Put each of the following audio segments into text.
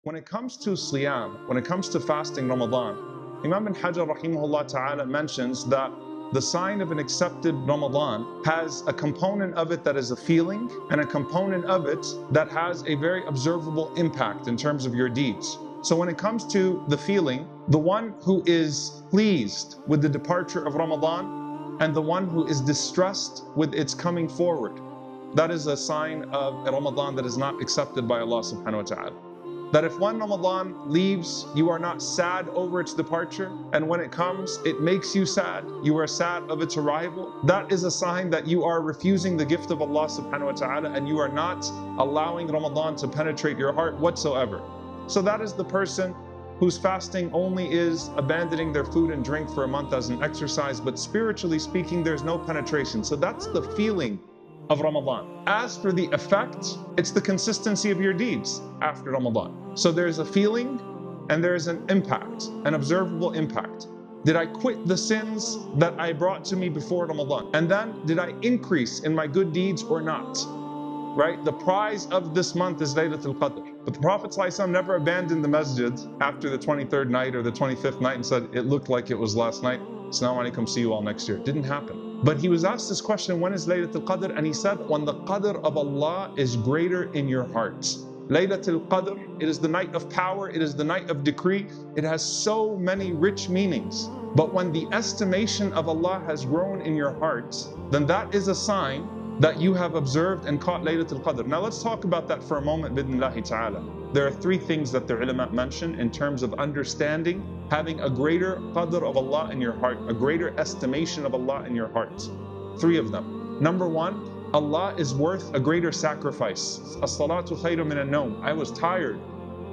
When it comes to Siyam, when it comes to fasting Ramadan, Imam bin Hajar rahimahullah ta'ala mentions that the sign of an accepted Ramadan has a component of it that is a feeling and a component of it that has a very observable impact in terms of your deeds. So when it comes to the feeling, the one who is pleased with the departure of Ramadan and the one who is distressed with its coming forward, that is a sign of a Ramadan that is not accepted by Allah subhanahu wa ta'ala. That if one Ramadan leaves, you are not sad over its departure, and when it comes, it makes you sad. You are sad of its arrival. That is a sign that you are refusing the gift of Allah subhanahu wa ta'ala, and you are not allowing Ramadan to penetrate your heart whatsoever. So that is the person whose fasting only is abandoning their food and drink for a month as an exercise, but spiritually speaking, there's no penetration. So that's the feeling of Ramadan. As for the effect, it's the consistency of your deeds after Ramadan. So there's a feeling and there's an impact, an observable impact. Did I quit the sins that I brought to me before Ramadan? And then did I increase in my good deeds or not? Right? The prize of this month is Laylatul Qadr. But the Prophet ﷺ never abandoned the masjid after the 23rd night or the 25th night and said, it looked like it was last night. Assalamu alaikum, see you all next year. It didn't happen. But he was asked this question, when is Laylatul Qadr? And he said, when the Qadr of Allah is greater in your hearts. Laylatul Qadr, it is the night of power, it is the night of decree. It has so many rich meanings. But when the estimation of Allah has grown in your hearts, then that is a sign that you have observed and caught Laylatul Qadr. Now let's talk about that for a moment, bidnillahi ta'ala. There are three things that the ulama mention in terms of understanding, having a greater Qadr of Allah in your heart, a greater estimation of Allah in your heart. Three of them. Number one, Allah is worth a greater sacrifice. As-salatu khayru min an-nawm. I was tired.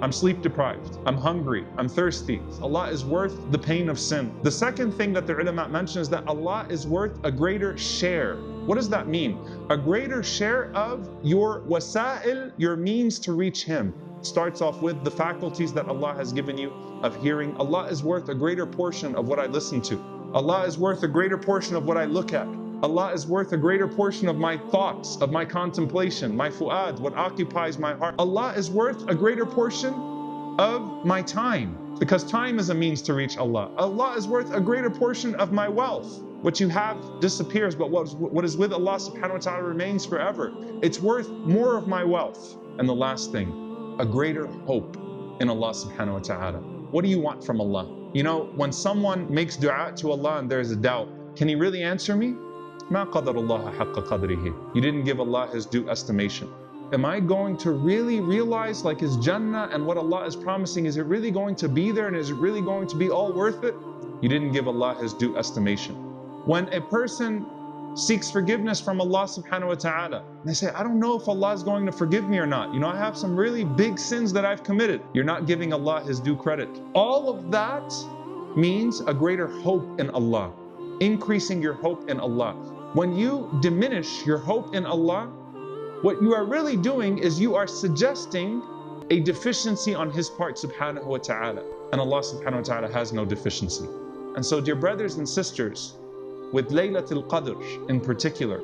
I'm sleep deprived. I'm hungry. I'm thirsty. Allah is worth the pain of sin. The second thing that the ulama mention is that Allah is worth a greater share. What does that mean? A greater share of your wasa'il, your means to reach Him. Starts off with the faculties that Allah has given you of hearing. Allah is worth a greater portion of what I listen to. Allah is worth a greater portion of what I look at. Allah is worth a greater portion of my thoughts, of my contemplation, my fu'ad, what occupies my heart. Allah is worth a greater portion of my time, because time is a means to reach Allah. Allah is worth a greater portion of my wealth. What you have disappears, but what is with Allah subhanahu wa ta'ala remains forever. It's worth more of my wealth. And the last thing, a greater hope in Allah subhanahu wa ta'ala. What do you want from Allah? You know, when someone makes dua to Allah and there's a doubt, can He really answer me? مَا قَدَرَ اللَّهَ حَقَّ قَدْرِهِ. You didn't give Allah His due estimation. Am I going to really realize like His Jannah and what Allah is promising, is it really going to be there and is it really going to be all worth it? You didn't give Allah His due estimation. When a person seeks forgiveness from Allah subhanahu wa ta'ala, they say, I don't know if Allah is going to forgive me or not. You know, I have some really big sins that I've committed. You're not giving Allah His due credit. All of that means a greater hope in Allah, increasing your hope in Allah. When you diminish your hope in Allah, what you are really doing is you are suggesting a deficiency on His part subhanahu wa ta'ala. And Allah subhanahu wa ta'ala has no deficiency. And so, dear brothers and sisters, with Laylatul Qadr in particular,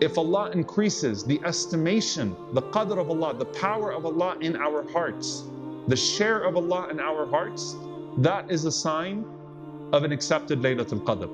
if Allah increases the estimation, the Qadr of Allah, the power of Allah in our hearts, the share of Allah in our hearts, that is a sign of an accepted Laylatul Qadr.